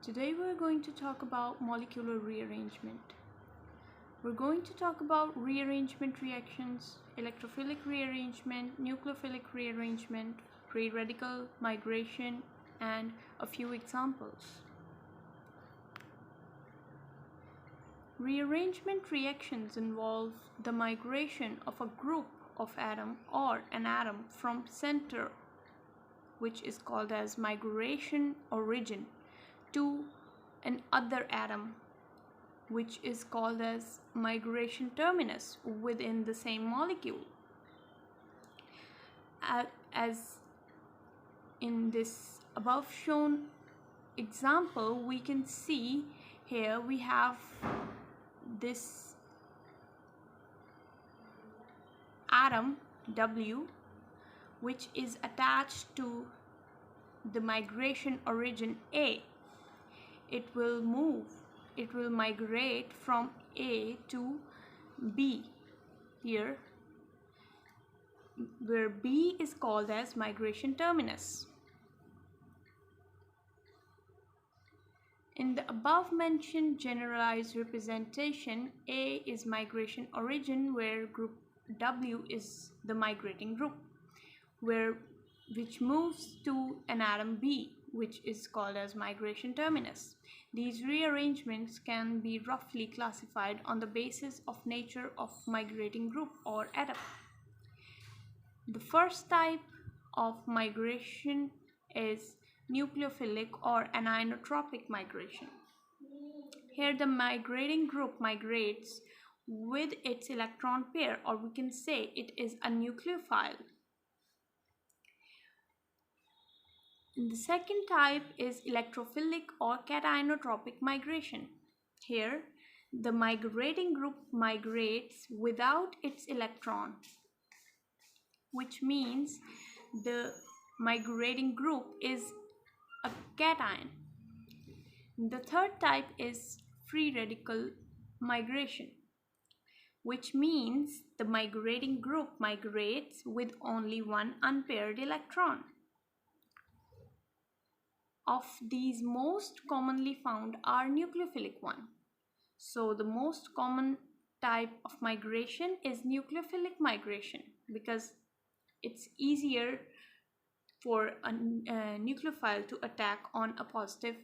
Today we're going to talk about molecular rearrangement. We're going to talk about rearrangement reactions, electrophilic rearrangement, nucleophilic rearrangement, free radical migration, and a few examples. Rearrangement reactions involve the migration of a group of atom or an atom from center, which is called as migration origin, to an other atom, which is called as migration terminus within the same molecule. As in this above shown example, we can see here we have this atom W, which is attached to the migration origin A. It will migrate from A to B here, where B is called as migration terminus. In the above mentioned generalized representation, A is migration origin, where group W is the migrating group, which moves to an atom B, which is called as migration terminus. These rearrangements can be roughly classified on the basis of nature of migrating group or atom. The first type of migration is nucleophilic or anionotropic migration. Here the migrating group migrates with its electron pair, or we can say it is a nucleophile. The second type is electrophilic or cationotropic migration. Here, the migrating group migrates without its electron, which means the migrating group is a cation. The third type is free radical migration, which means the migrating group migrates with only one unpaired electron. Of these, most commonly found are nucleophilic one. So the most common type of migration is nucleophilic migration, because it's easier for a nucleophile to attack on a positive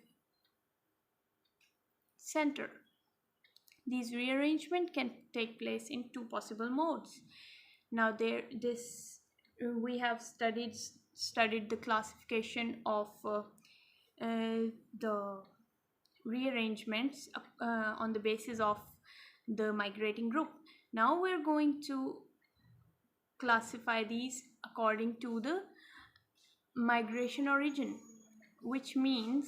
center. These rearrangement can take place in two possible modes. Now we have studied the classification of the rearrangements on the basis of the migrating group. Now we're going to classify these according to the migration origin, which means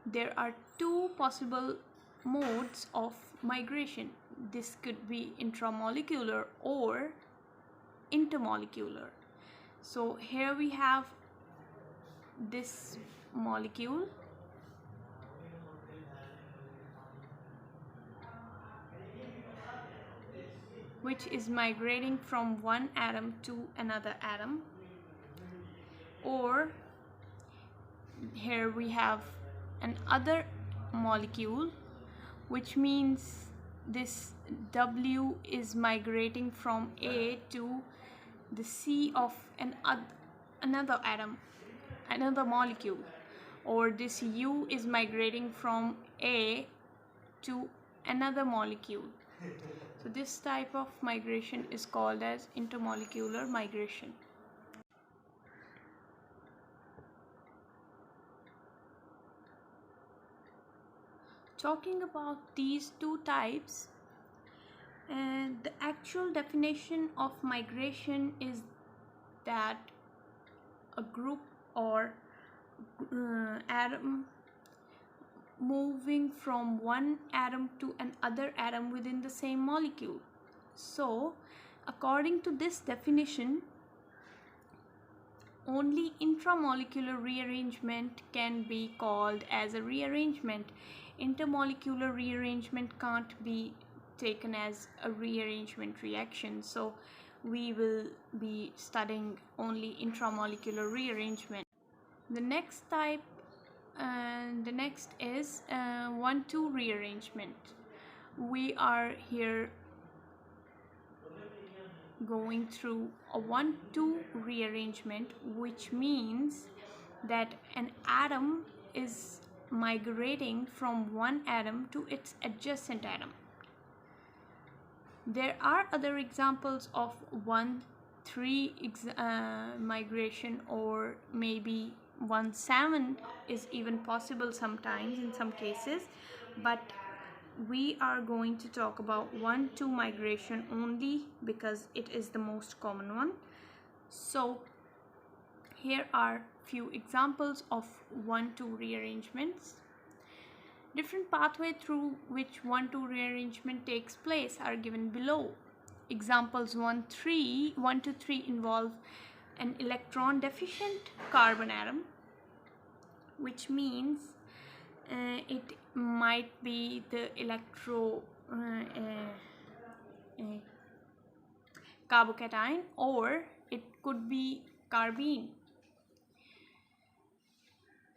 there are two possible modes of migration. This could be intramolecular or intermolecular. So here we have this molecule, which is migrating from one atom to another atom, or here we have another molecule, which means this W is migrating from A to the C of another atom, another molecule, or this U is migrating from A to another molecule. So this type of migration is called as intermolecular migration. Talking about these two types, and the actual definition of migration is that a group or atom moving from one atom to another atom within the same molecule. So according to this definition, only intramolecular rearrangement can be called as a rearrangement. Intermolecular rearrangement can't be taken as a rearrangement reaction. So we will be studying only intramolecular rearrangement. The next type And the next is 1-2 rearrangement. We are here going through a 1-2 rearrangement, which means that an atom is migrating from one atom to its adjacent atom. There are other examples of 1-3 migration, or maybe 1-7 is even possible sometimes in some cases, but we are going to talk about 1-2 migration only because it is the most common one. So here are few examples of 1-2 rearrangements. Different pathways through which 1-2 rearrangement takes place are given below. Examples 1-3 involve an electron deficient carbon atom, which means it might be the carbocation, or it could be carbene.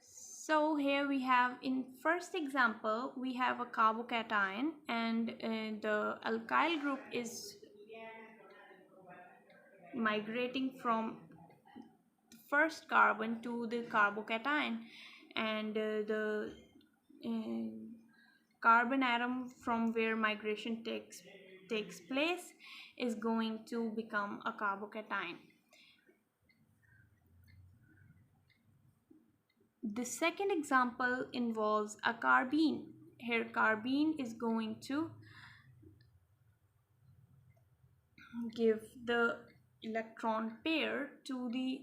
So here we have, in first example, we have a carbocation, and the alkyl group is migrating from the first carbon to the carbocation, and the carbon atom from where migration takes place is going to become a carbocation. The second example involves a carbene. Here carbene is going to give the electron pair to the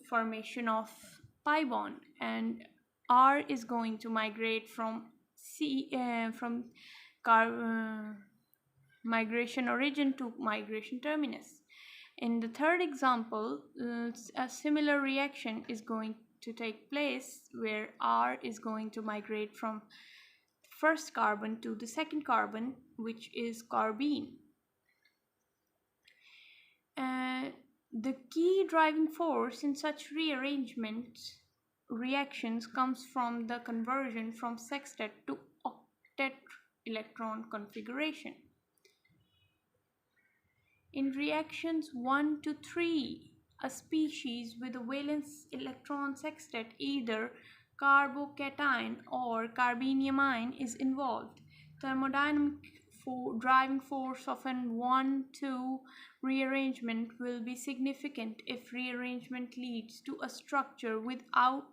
formation of pi bond, and R is going to migrate from migration origin to migration terminus. In the third example, a similar reaction is going to take place where R is going to migrate from the first carbon to the second carbon, which is carbene. The key driving force in such reactions comes from the conversion from sextet to octet electron configuration. In reactions 1-3, a species with a valence electron sextet, either carbocation or carbeniamine, is involved. Thermodynamic driving force of an 1-2 rearrangement will be significant if rearrangement leads to a structure without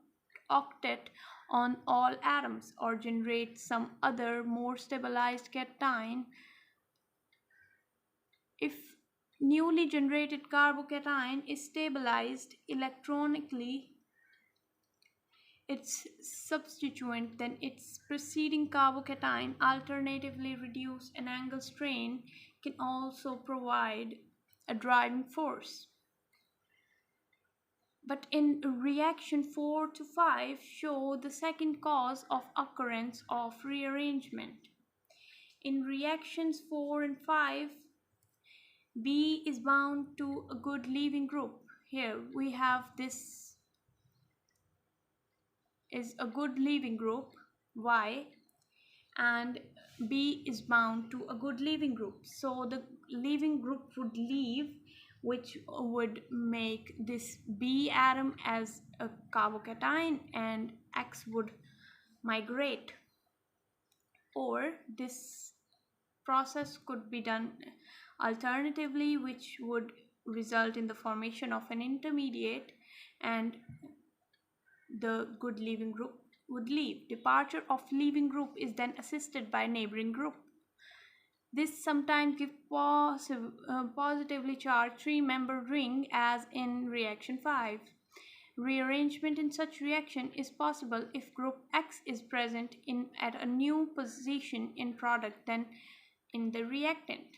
octet on all atoms, or generates some other more stabilized cation. If newly generated carbocation is stabilized electronically, its substituent, then its preceding carbocation, alternatively reduced an angle strain, can also provide a driving force. But in reaction 4-5 show the second cause of occurrence of rearrangement. In reactions 4 and 5, B is bound to a good leaving group. Here we have this is a good leaving group, Y, and B is bound to a good leaving group. So the leaving group would leave, which would make this B atom as a carbocation, and X would migrate. Or this process could be done alternatively, which would result in the formation of an intermediate, and the good leaving group would leave. Departure of leaving group is then assisted by neighboring group. This sometimes gives positively charged three-membered ring, as in reaction 5. Rearrangement in such reaction is possible if group X is present at a new position in product than in the reactant.